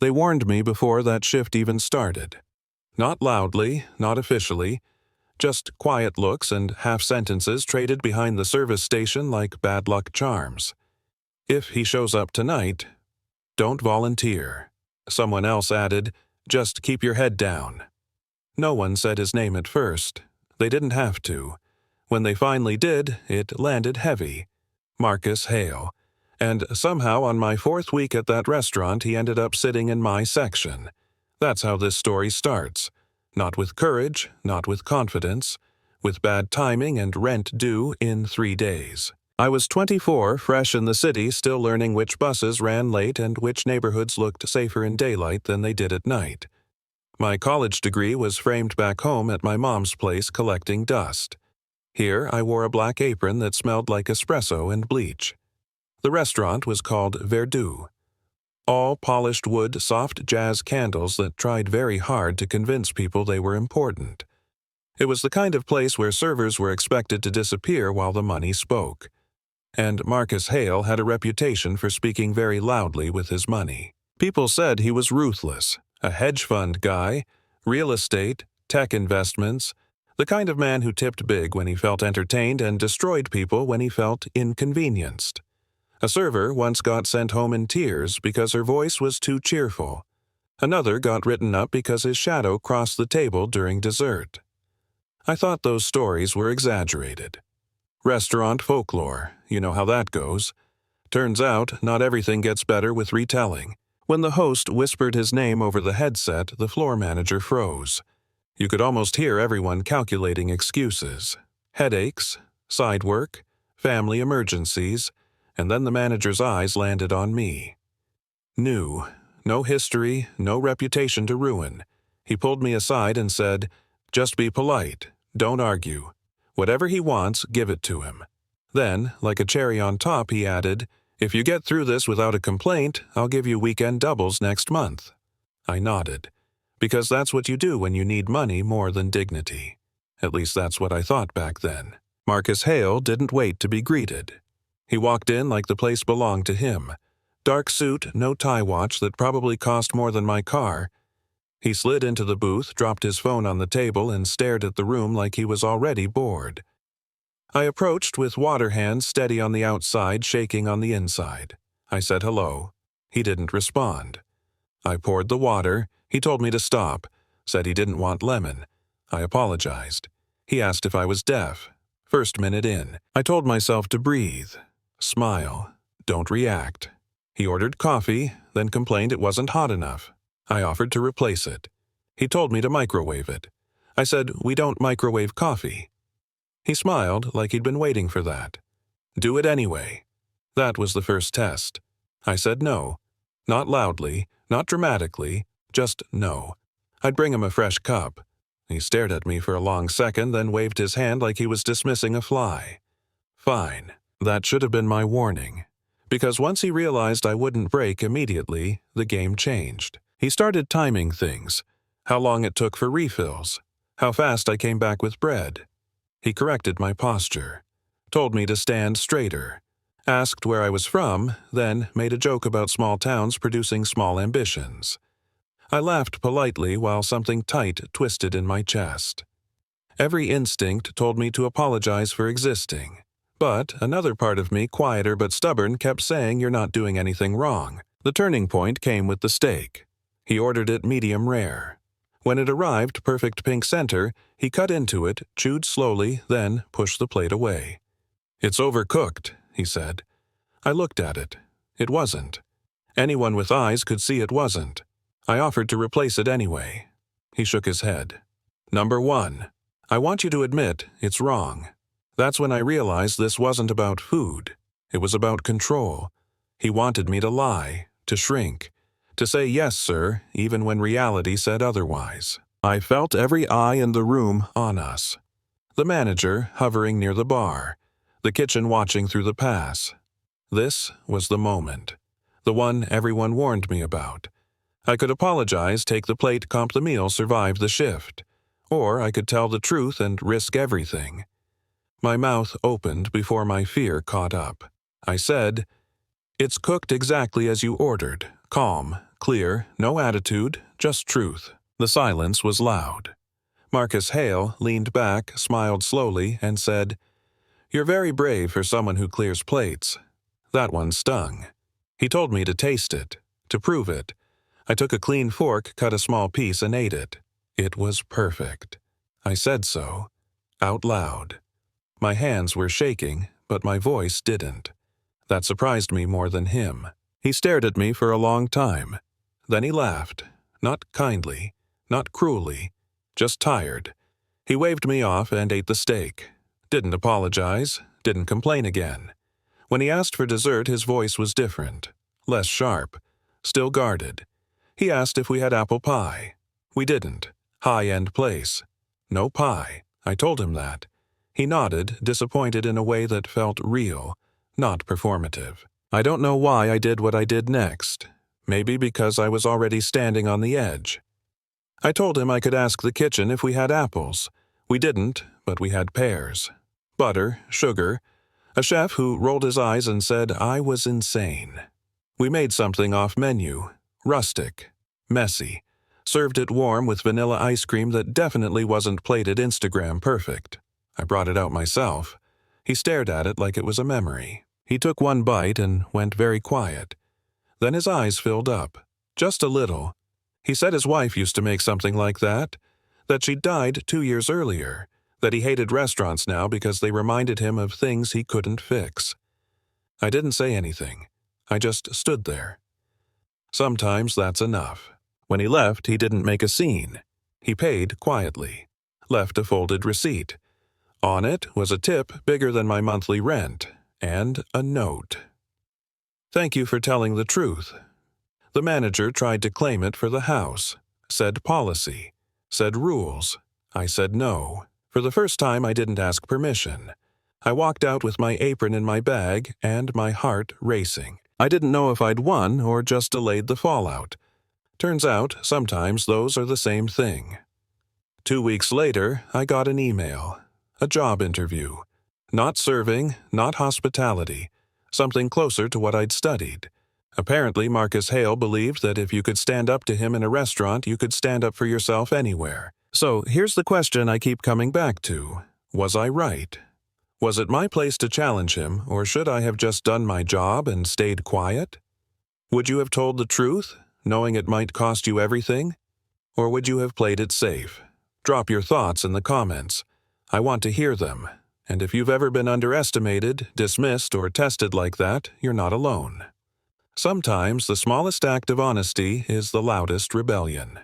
They warned me before that shift even started. Not loudly, not officially, just quiet looks and half-sentences traded behind the service station like bad luck charms. If he shows up tonight, don't volunteer. Someone else added, just keep your head down. No one said his name at first. They didn't have to. When they finally did, it landed heavy. Marcus Hale. And somehow on my 4th week at that restaurant, he ended up sitting in my section. That's how this story starts. Not with courage, not with confidence, with bad timing and rent due in 3 days. I was 24, fresh in the city, still learning which buses ran late and which neighborhoods looked safer in daylight than they did at night. My college degree was framed back home at my mom's place collecting dust. Here I wore a black apron that smelled like espresso and bleach. The restaurant was called Verdú. All polished wood, soft jazz candles that tried very hard to convince people they were important. It was the kind of place where servers were expected to disappear while the money spoke. And Marcus Hale had a reputation for speaking very loudly with his money. People said he was ruthless, a hedge fund guy, real estate, tech investments, the kind of man who tipped big when he felt entertained and destroyed people when he felt inconvenienced. A server once got sent home in tears because her voice was too cheerful. Another got written up because his shadow crossed the table during dessert. I thought those stories were exaggerated. Restaurant folklore, you know how that goes. Turns out, not everything gets better with retelling. When the host whispered his name over the headset, the floor manager froze. You could almost hear everyone calculating excuses. Headaches, side work, family emergencies, and then the manager's eyes landed on me. New, no history, no reputation to ruin. He pulled me aside and said, "Just be polite, don't argue. Whatever he wants, give it to him." Then, like a cherry on top, he added, "If you get through this without a complaint, I'll give you weekend doubles next month." I nodded, because that's what you do when you need money more than dignity. At least that's what I thought back then. Marcus Hale didn't wait to be greeted. He walked in like the place belonged to him. Dark suit, no tie watch that probably cost more than my car. He slid into the booth, dropped his phone on the table, and stared at the room like he was already bored. I approached with water hands steady on the outside, shaking on the inside. I said hello. He didn't respond. I poured the water. He told me to stop, said he didn't want lemon. I apologized. He asked if I was deaf. First minute in, I told myself to breathe, smile, don't react. He ordered coffee, then complained it wasn't hot enough. I offered to replace it. He told me to microwave it. I said, "We don't microwave coffee." He smiled like he'd been waiting for that. "Do it anyway." That was the first test. I said no. Not loudly, not dramatically, just no. I'd bring him a fresh cup. He stared at me for a long second, then waved his hand like he was dismissing a fly. Fine. That should have been my warning. Because once he realized I wouldn't break immediately, the game changed. He started timing things. How long it took for refills. How fast I came back with bread. He corrected my posture. Told me to stand straighter. Asked where I was from, then made a joke about small towns producing small ambitions. I laughed politely while something tight twisted in my chest. Every instinct told me to apologize for existing. But another part of me, quieter but stubborn, kept saying you're not doing anything wrong. The turning point came with the steak. He ordered it medium rare. When it arrived perfect pink center, he cut into it, chewed slowly, then pushed the plate away. "It's overcooked," he said. I looked at it. It wasn't. Anyone with eyes could see it wasn't. I offered to replace it anyway. He shook his head. "Number 1, I want you to admit it's wrong." That's when I realized this wasn't about food. It was about control. He wanted me to lie, to shrink, to say yes, sir, even when reality said otherwise. I felt every eye in the room on us. The manager hovering near the bar, the kitchen watching through the pass. This was the moment, the one everyone warned me about. I could apologize, take the plate, comp the meal, survive the shift. Or I could tell the truth and risk everything. My mouth opened before my fear caught up. I said, "It's cooked exactly as you ordered, calm, clear, no attitude, just truth. The silence was loud. Marcus Hale leaned back, smiled slowly, and said, "You're very brave for someone who clears plates." That one stung. He told me to taste it, to prove it. I took a clean fork, cut a small piece, and ate it. It was perfect. I said so, out loud. My hands were shaking, but my voice didn't. That surprised me more than him. He stared at me for a long time. Then he laughed, not kindly, not cruelly, just tired. He waved me off and ate the steak. Didn't apologize, didn't complain again. When he asked for dessert, his voice was different, less sharp, still guarded. He asked if we had apple pie. We didn't. High-end place. No pie. I told him that. He nodded, disappointed in a way that felt real, not performative. I don't know why I did what I did next. Maybe because I was already standing on the edge. I told him I could ask the kitchen if we had apples. We didn't, but we had pears. Butter, sugar. A chef who rolled his eyes and said I was insane. We made something off menu. Rustic. Messy. Served it warm with vanilla ice cream that definitely wasn't plated Instagram perfect. I brought it out myself. He stared at it like it was a memory. He took one bite and went very quiet. Then his eyes filled up. Just a little. He said his wife used to make something like that she died 2 years earlier, that he hated restaurants now because they reminded him of things he couldn't fix. I didn't say anything. I just stood there. Sometimes that's enough. When he left, he didn't make a scene. He paid quietly. Left a folded receipt. On it was a tip bigger than my monthly rent, and a note. "Thank you for telling the truth." The manager tried to claim it for the house. Said policy. Said rules. I said no. For the first time, I didn't ask permission. I walked out with my apron in my bag and my heart racing. I didn't know if I'd won or just delayed the fallout. Turns out, sometimes those are the same thing. 2 weeks later, I got an email. A job interview. Not serving, not hospitality. Something closer to what I'd studied. Apparently, Marcus Hale believed that if you could stand up to him in a restaurant, you could stand up for yourself anywhere. So here's the question I keep coming back to. Was I right? Was it my place to challenge him, or should I have just done my job and stayed quiet? Would you have told the truth, knowing it might cost you everything? Or would you have played it safe? Drop your thoughts in the comments. I want to hear them. And if you've ever been underestimated, dismissed, or tested like that, you're not alone. Sometimes the smallest act of honesty is the loudest rebellion.